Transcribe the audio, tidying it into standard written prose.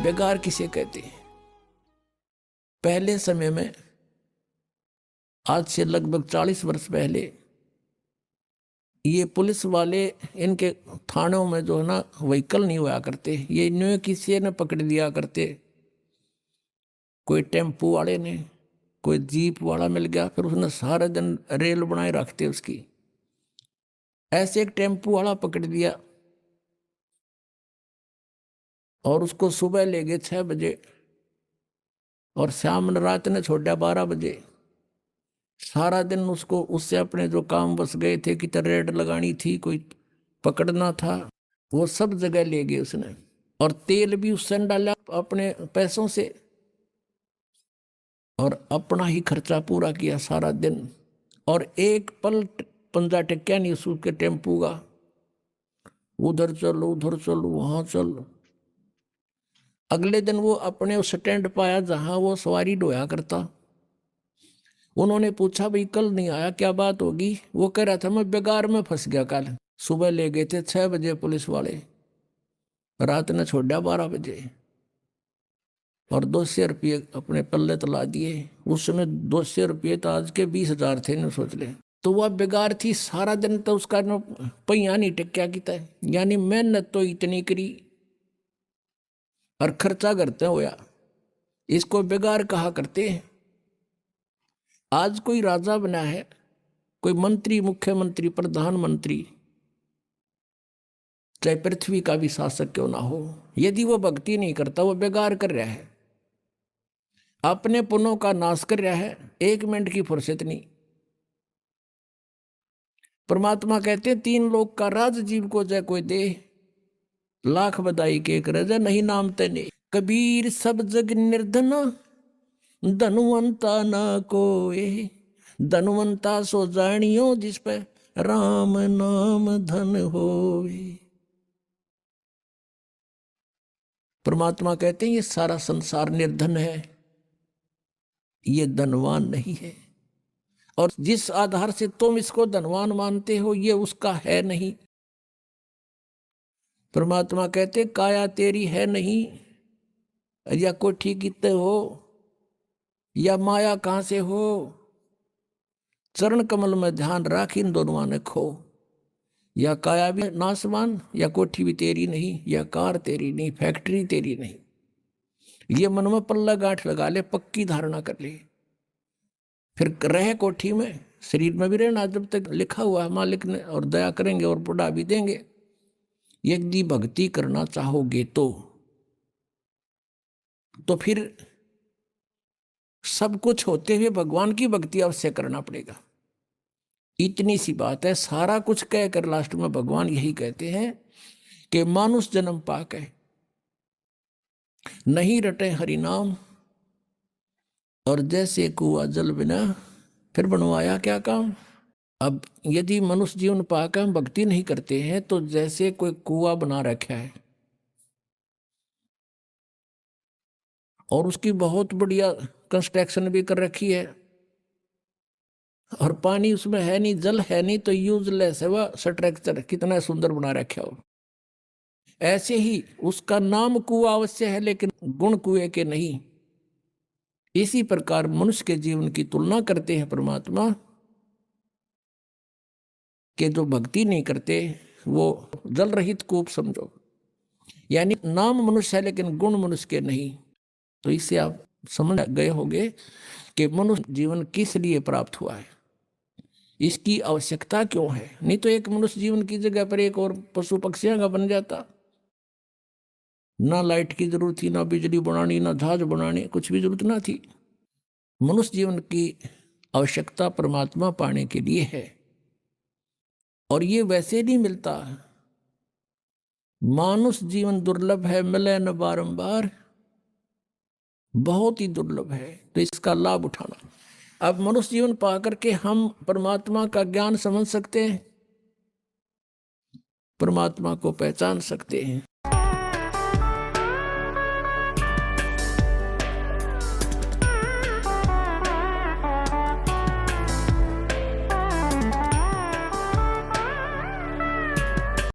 बेगार किसे कहते हैं? पहले समय में, आज से लगभग 40 वर्ष पहले, ये पुलिस वाले इनके थानों में जो है ना व्हीकल नहीं हुआ करते, ये न्यू किसी ने पकड़ लिया करते। कोई टेम्पू वाले ने, कोई जीप वाला मिल गया, फिर उसने सारे दिन रेल बनाए रखते उसकी। ऐसे एक टेम्पू वाला पकड़ लिया और उसको सुबह ले गए 6 बजे और शाम रात ने छोड़ा 12 बजे। सारा दिन उसको उससे अपने जो काम बस गए थे कि रेड लगानी थी, कोई पकड़ना था, वो सब जगह ले गए उसने। और तेल भी उससे डाला अपने पैसों से और अपना ही खर्चा पूरा किया सारा दिन। और एक पल पंजा टिक्या नहीं उसके टेम्पू का, उधर चल उधर चल वहां चल। अगले दिन वो अपने उस स्टैंड पाया जहां वो सवारी ढोया करता। उन्होंने पूछा भाई कल नहीं आया, क्या बात होगी? वो कह रहा था मैं बेगार में फंस गया कल। सुबह ले गए थे 6 बजे पुलिस वाले, रात ने छोड़ा 12 बजे और 200 रुपये अपने पल्ले तला दिए। उस समय 200 रुपये तो आज के 20,000 थे न, सोच ले। तो वह बेगार थी, सारा दिन तो उसका न पहिया नहीं टिक्या किता, यानी मेहनत तो इतनी करी और खर्चा करते होया, इसको बेगार कहा करते हैं। आज कोई राजा बना है, कोई मंत्री, मुख्यमंत्री, प्रधानमंत्री, चाहे पृथ्वी का भी शासक क्यों ना हो, यदि वो भक्ति नहीं करता, वो बेगार कर रहा है, अपने पुण्यों का नाश कर रहा है, 1 मिनट की फुर्सत नहीं। परमात्मा कहते हैं 3 लोक का राज जीव को जय कोई दे, लाख बधाई के कर जय नहीं नाम तेने। कबीर सब जग निर्धन, धनवंता ना कोई, धनवंता सो जानियो जिस पे राम नाम धन होए। परमात्मा कहते हैं ये सारा संसार निर्धन है, ये धनवान नहीं है। और जिस आधार से तुम इसको धनवान मानते हो, ये उसका है नहीं। परमात्मा कहते काया तेरी है नहीं, या कोठी कितने हो, या माया कहां से हो, चरण कमल में ध्यान राख इन दोनों ने खो। या काया भी नासवान, या कोठी भी तेरी नहीं, या कार तेरी नहीं, फैक्ट्री तेरी नहीं। ये मन में पल्ला गांठ लगा ले, पक्की धारणा कर ले, फिर रहे कोठी में, शरीर में भी रहना जब तक लिखा हुआ है मालिक ने, और दया करेंगे और बुढ़ा भी देंगे। यदि भक्ति करना चाहोगे तो फिर सब कुछ होते हुए भगवान की भक्ति अवश्य करना पड़ेगा। इतनी सी बात है। सारा कुछ कहकर लास्ट में भगवान यही कहते हैं कि मानुष जन्म पाके नहीं रटे हरि नाम, और जैसे कुआ जल बिना फिर बनवाया क्या काम। अब यदि मनुष्य जीवन पाकर हम भक्ति नहीं करते हैं तो जैसे कोई कुआ बना रखा है और उसकी बहुत बढ़िया कंस्ट्रक्शन भी कर रखी है और पानी उसमें है नहीं, जल है नहीं, तो यूजलेस है वह स्ट्रक्चर, कितना सुंदर बना रखा हो। ऐसे ही उसका नाम कुआ अवश्य है लेकिन गुण कुएं के नहीं। इसी प्रकार मनुष्य के जीवन की तुलना करते हैं परमात्मा के जो भक्ति नहीं करते वो जल रहित कूप समझो, यानी नाम मनुष्य है लेकिन गुण मनुष्य के नहीं। तो इससे आप समझ गए होंगे कि मनुष्य जीवन किस लिए प्राप्त हुआ है, इसकी आवश्यकता क्यों है। नहीं तो एक मनुष्य जीवन की जगह पर एक और पशु पक्षियों का बन जाता। ना लाइट की जरूरत थी, ना बिजली बनानी, ना जहाज बनाने, कुछ भी जरूरत ना थी। मनुष्य जीवन की आवश्यकता परमात्मा पाने के लिए है और ये वैसे नहीं मिलता। मानुष जीवन दुर्लभ है, मिले न बारंबार, बहुत ही दुर्लभ है, तो इसका लाभ उठाना। अब मनुष्य जीवन पा करके हम परमात्मा का ज्ञान समझ सकते हैं, परमात्मा को पहचान सकते हैं।